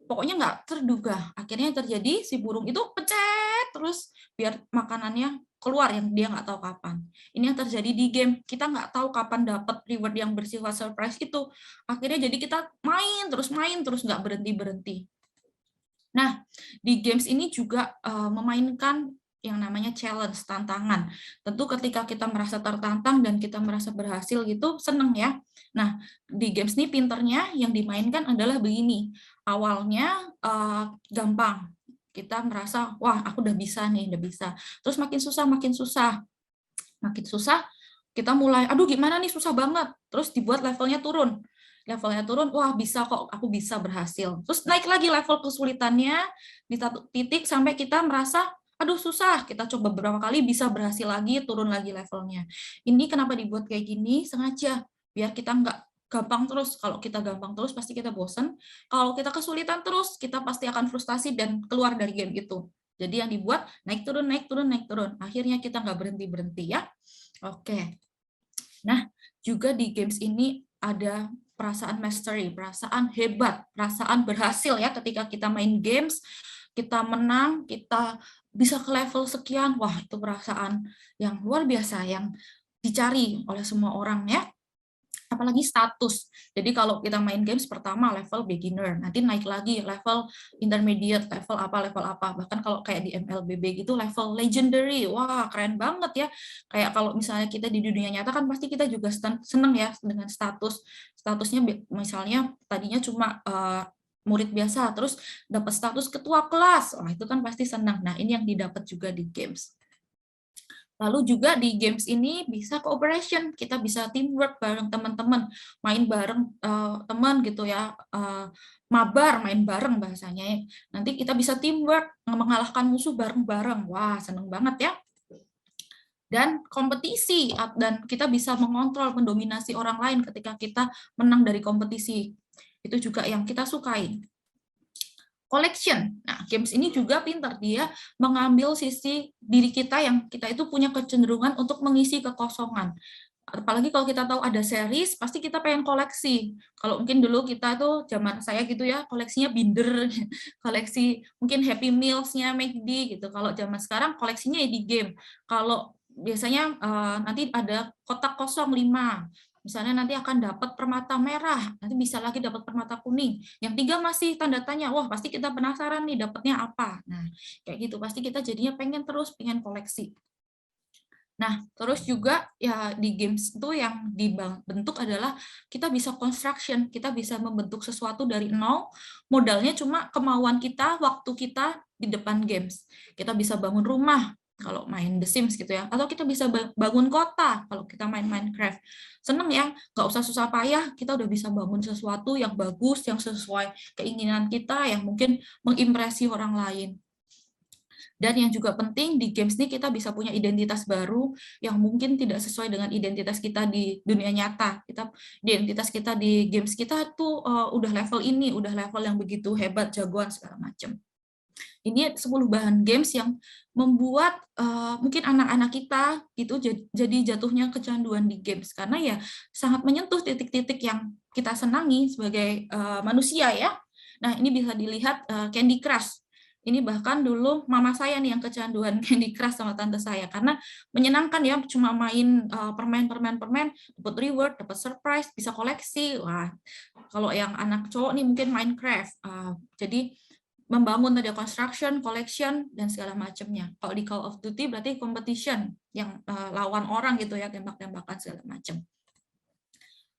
Pokoknya nggak terduga. Akhirnya terjadi si burung itu pencet terus biar makanannya keluar yang dia nggak tahu kapan. Ini yang terjadi di game. Kita nggak tahu kapan dapat reward yang bersifat surprise itu. Akhirnya jadi kita main terus nggak berhenti-berhenti. Nah, di games ini juga memainkan yang namanya challenge, tantangan. Tentu ketika kita merasa tertantang dan kita merasa berhasil gitu, seneng ya. Nah, di games ini pinternya yang dimainkan adalah begini. Awalnya gampang. Kita merasa, wah aku udah bisa nih, udah bisa. Terus makin susah, makin susah. Makin susah, kita mulai, aduh gimana nih, susah banget. Terus dibuat levelnya turun. Levelnya turun, wah bisa kok, aku bisa berhasil. Terus naik lagi level kesulitannya di satu titik sampai kita merasa, aduh susah, kita coba beberapa kali bisa berhasil lagi, turun lagi levelnya. Ini kenapa dibuat kayak gini? Sengaja, biar kita nggak gampang terus. Kalau kita gampang terus, pasti kita bosen. Kalau kita kesulitan terus, kita pasti akan frustasi dan keluar dari game itu. Jadi yang dibuat naik turun, naik turun, naik turun. Akhirnya kita nggak berhenti-berhenti ya. Oke. Nah, juga di games ini ada perasaan mastery, perasaan hebat, perasaan berhasil ya ketika kita main games, kita menang, kita bisa ke level sekian, wah itu perasaan yang luar biasa yang dicari oleh semua orang ya. Apalagi status. Jadi kalau kita main games pertama level beginner, nanti naik lagi level intermediate, level apa. Bahkan kalau kayak di MLBB gitu level legendary. Wah, keren banget ya. Kayak kalau misalnya kita di dunia nyata kan pasti kita juga seneng ya dengan status. Statusnya misalnya tadinya cuma murid biasa, terus dapat status ketua kelas. Wah, itu kan pasti senang. Nah, ini yang didapat juga di games. Lalu juga di games ini bisa cooperation, kita bisa teamwork bareng teman-teman, main bareng teman gitu ya, mabar, main bareng bahasanya. Nanti kita bisa teamwork, mengalahkan musuh bareng-bareng. Wah, seneng banget ya. Dan kompetisi, dan kita bisa mengontrol, mendominasi orang lain ketika kita menang dari kompetisi. Itu juga yang kita sukai. Collection. Nah, games ini juga pintar, dia mengambil sisi diri kita yang kita itu punya kecenderungan untuk mengisi kekosongan. Apalagi kalau kita tahu ada series, pasti kita pengen koleksi. Kalau mungkin dulu kita tuh zaman saya gitu ya, koleksinya Binder, koleksi mungkin Happy Meals-nya McD gitu. Kalau zaman sekarang koleksinya di game. Kalau biasanya nanti ada kotak kosong 5. Misalnya nanti akan dapat permata merah, nanti bisa lagi dapat permata kuning. Yang 3 masih tanda tanya, wah pasti kita penasaran nih dapatnya apa. Nah, kayak gitu, pasti kita jadinya pengen koleksi. Nah, terus juga ya di games itu yang dibentuk adalah kita bisa construction, kita bisa membentuk sesuatu dari nol, modalnya cuma kemauan kita, waktu kita di depan games. Kita bisa bangun rumah, kalau main The Sims gitu ya, atau kita bisa bangun kota kalau kita main Minecraft. Seneng ya, nggak usah susah payah, kita udah bisa bangun sesuatu yang bagus, yang sesuai keinginan kita, yang mungkin mengimpresi orang lain. Dan yang juga penting di games ini kita bisa punya identitas baru yang mungkin tidak sesuai dengan identitas kita di dunia nyata. Identitas kita di games kita tuh udah level ini, udah level yang begitu hebat, jagoan segala macam. Ini 10 bahan games yang membuat mungkin anak-anak kita gitu jadi jatuhnya kecanduan di games karena ya sangat menyentuh titik-titik yang kita senangi sebagai manusia ya. Nah, ini bisa dilihat Candy Crush. Ini bahkan dulu mama saya nih yang kecanduan Candy Crush sama tante saya, karena menyenangkan ya, cuma main permen, dapat reward, dapat surprise, bisa koleksi. Wah, kalau yang anak cowok nih mungkin Minecraft. Jadi membangun tadi construction, collection, dan segala macamnya. Kalau di Call of Duty berarti competition, yang lawan orang gitu ya, tembak-tembakan segala macam.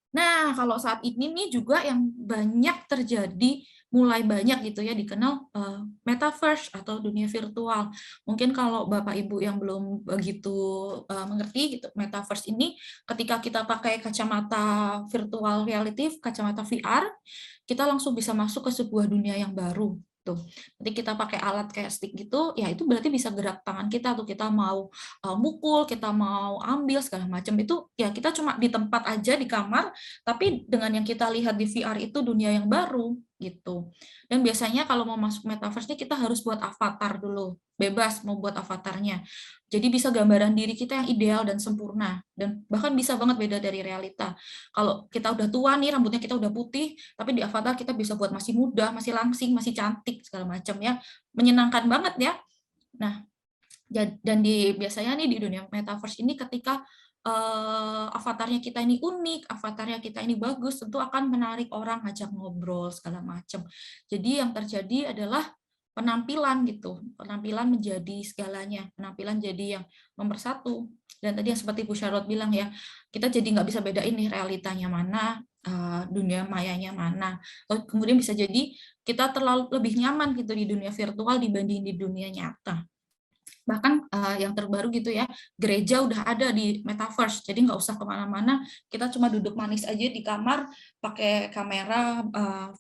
Nah, kalau saat ini nih juga yang banyak terjadi, mulai banyak gitu ya dikenal metaverse atau dunia virtual. Mungkin kalau Bapak Ibu yang belum begitu mengerti gitu, metaverse ini ketika kita pakai kacamata virtual reality, kacamata VR, kita langsung bisa masuk ke sebuah dunia yang baru. Tuh. Nanti kita pakai alat kayak stick gitu, ya itu berarti bisa gerak tangan kita tuh, kita mau mukul, kita mau ambil segala macam itu ya kita cuma di tempat aja di kamar, tapi dengan yang kita lihat di VR itu dunia yang baru gitu. Dan biasanya kalau mau masuk metaverse ini kita harus buat avatar dulu, bebas mau buat avatarnya. Jadi bisa gambaran diri kita yang ideal dan sempurna, dan bahkan bisa banget beda dari realita. Kalau kita udah tua nih, rambutnya kita udah putih, tapi di avatar kita bisa buat masih muda, masih langsing, masih cantik segala macam ya, menyenangkan banget ya. Nah, dan biasanya nih di dunia metaverse ini ketika avatarnya kita ini unik, avatarnya kita ini bagus, tentu akan menarik orang, ngajak ngobrol segala macam. Jadi yang terjadi adalah penampilan gitu, penampilan menjadi segalanya, penampilan jadi yang nomor satu. Dan tadi yang seperti Bu Charlotte bilang ya, kita jadi nggak bisa bedain nih realitanya mana, dunia mayanya mana. Kemudian bisa jadi kita terlalu lebih nyaman gitu di dunia virtual dibanding di dunia nyata. Bahkan yang terbaru gitu ya, gereja udah ada di metaverse, jadi nggak usah kemana-mana, kita cuma duduk manis aja di kamar, pakai kamera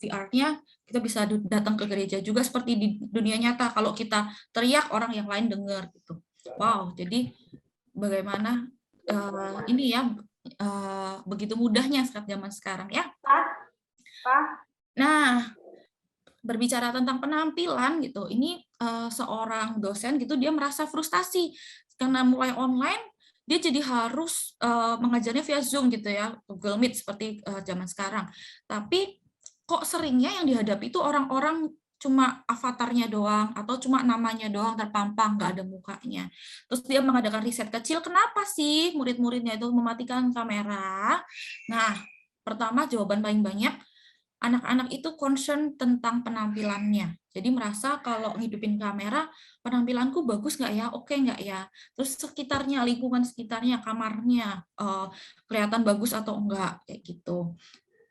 VR-nya, kita bisa datang ke gereja juga seperti di dunia nyata. Kalau kita teriak, orang yang lain dengar gitu. Wow, jadi bagaimana ini ya, begitu mudahnya saat zaman sekarang ya. Nah, berbicara tentang penampilan gitu, ini seorang dosen gitu dia merasa frustasi karena mulai online dia jadi harus mengajarnya via Zoom gitu ya, Google Meet seperti zaman sekarang. Tapi kok seringnya yang dihadapi itu orang-orang cuma avatarnya doang atau cuma namanya doang terpampang, nggak ada mukanya. Terus dia mengadakan riset kecil, kenapa sih murid-muridnya itu mematikan kamera? Nah, pertama jawaban paling banyak, anak-anak itu concern tentang penampilannya. Jadi merasa kalau ngidupin kamera, penampilanku bagus nggak ya, oke nggak ya. Terus sekitarnya, lingkungan sekitarnya, kamarnya, kelihatan bagus atau enggak, kayak gitu.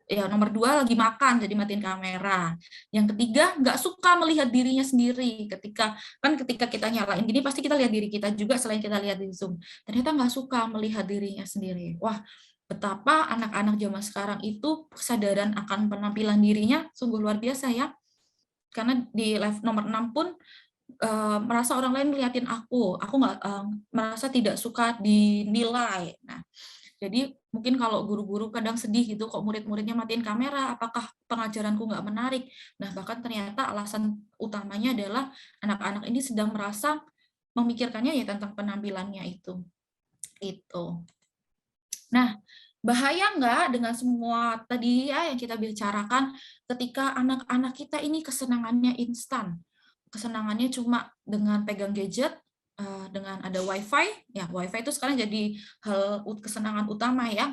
Ya, nomor 2 lagi makan, jadi matiin kamera. Yang ketiga, nggak suka melihat dirinya sendiri. Ketika kita nyalain gini, pasti kita lihat diri kita juga selain kita lihat di Zoom. Ternyata nggak suka melihat dirinya sendiri. Wah, betapa anak-anak zaman sekarang itu kesadaran akan penampilan dirinya sungguh luar biasa ya. Karena di live nomor 6 pun merasa orang lain ngeliatin aku nggak merasa tidak suka dinilai. Nah, jadi mungkin kalau guru-guru kadang sedih gitu, kok murid-muridnya matiin kamera, apakah pengajaranku nggak menarik? Nah, bahkan ternyata alasan utamanya adalah anak-anak ini sedang merasa memikirkannya ya tentang penampilannya itu. Itu. Nah, bahaya nggak dengan semua tadi ya yang kita bicarakan ketika anak-anak kita ini kesenangannya instan. Kesenangannya cuma dengan pegang gadget, dengan ada WiFi, ya WiFi itu sekarang jadi hal kesenangan utama ya.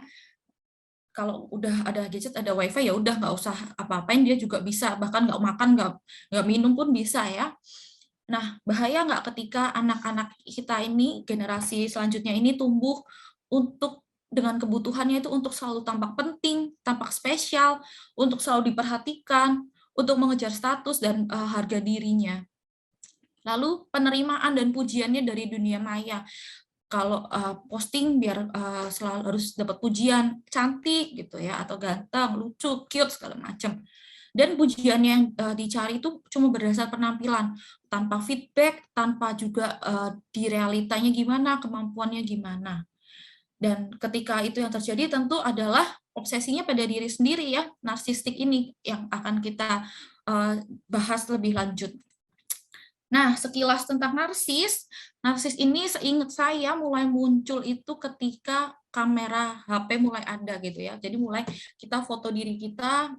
Kalau udah ada gadget, ada WiFi ya udah nggak usah apa-apain dia juga bisa, bahkan nggak makan, nggak minum pun bisa ya. Nah, bahaya nggak ketika anak-anak kita ini, generasi selanjutnya ini tumbuh untuk dengan kebutuhannya itu untuk selalu tampak penting, tampak spesial, untuk selalu diperhatikan, untuk mengejar status dan harga dirinya. Lalu penerimaan dan pujiannya dari dunia maya. Kalau posting biar selalu harus dapat pujian, cantik gitu ya, atau ganteng, lucu, cute segala macam. Dan pujian yang dicari itu cuma berdasar penampilan, tanpa feedback, tanpa juga di realitanya gimana, kemampuannya gimana. Dan ketika itu yang terjadi tentu adalah obsesinya pada diri sendiri ya, narsistik ini yang akan kita bahas lebih lanjut. Nah, sekilas tentang narsis ini seingat saya mulai muncul itu ketika kamera HP mulai ada gitu ya. Jadi mulai kita foto diri kita,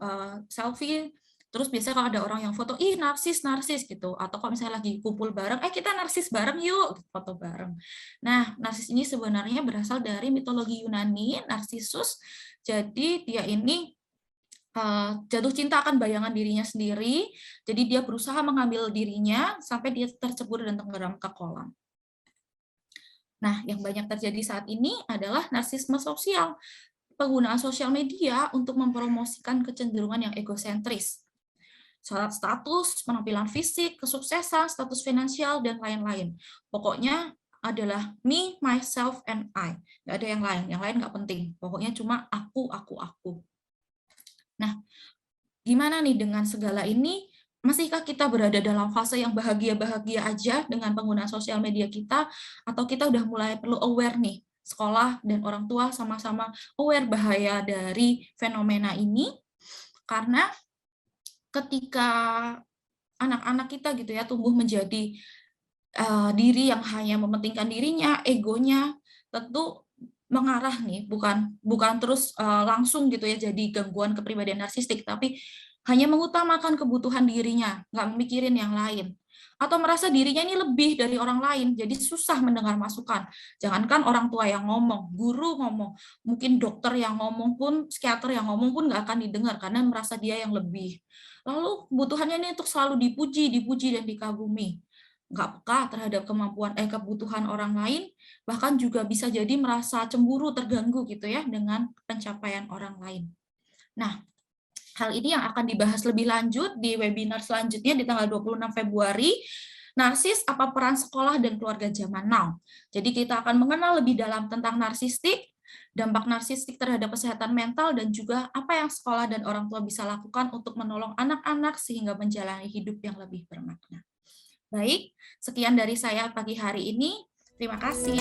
selfie, Terus biasanya kalau ada orang yang foto, ih narsis gitu. Atau kalau misalnya lagi kumpul bareng, kita narsis bareng yuk, foto bareng. Nah, narsis ini sebenarnya berasal dari mitologi Yunani, Narsisus. Jadi dia ini jatuh cinta akan bayangan dirinya sendiri, jadi dia berusaha mengambil dirinya sampai dia tercebur dan tenggelam ke kolam. Nah, yang banyak terjadi saat ini adalah narsisme sosial, penggunaan sosial media untuk mempromosikan kecenderungan yang egosentris. Status, penampilan fisik, kesuksesan, status finansial, dan lain-lain. Pokoknya adalah me, myself, and I. Nggak ada yang lain nggak penting. Pokoknya cuma aku. Nah, gimana nih dengan segala ini? Masihkah kita berada dalam fase yang bahagia-bahagia aja dengan penggunaan sosial media kita? Atau kita udah mulai perlu aware nih, sekolah dan orang tua sama-sama aware bahaya dari fenomena ini? Karena ketika anak-anak kita gitu ya tumbuh menjadi diri yang hanya mementingkan dirinya, egonya, tentu mengarah nih, bukan terus langsung gitu ya jadi gangguan kepribadian narsistik, tapi hanya mengutamakan kebutuhan dirinya, nggak mikirin yang lain. Atau merasa dirinya ini lebih dari orang lain, jadi susah mendengar masukan. Jangankan orang tua yang ngomong, guru ngomong, mungkin dokter yang ngomong pun, psikiater yang ngomong pun nggak akan didengar, karena merasa dia yang lebih. Lalu kebutuhannya ini untuk selalu dipuji dan dikagumi. Nggak peka terhadap kebutuhan orang lain, bahkan juga bisa jadi merasa cemburu, terganggu gitu ya dengan pencapaian orang lain. Nah, hal ini yang akan dibahas lebih lanjut di webinar selanjutnya di tanggal 26 Februari, narsis, apa peran sekolah dan keluarga zaman now. Jadi kita akan mengenal lebih dalam tentang narsistik, dampak narsistik terhadap kesehatan mental, dan juga apa yang sekolah dan orang tua bisa lakukan untuk menolong anak-anak sehingga menjalani hidup yang lebih bermakna. Baik, sekian dari saya pagi hari ini. Terima kasih.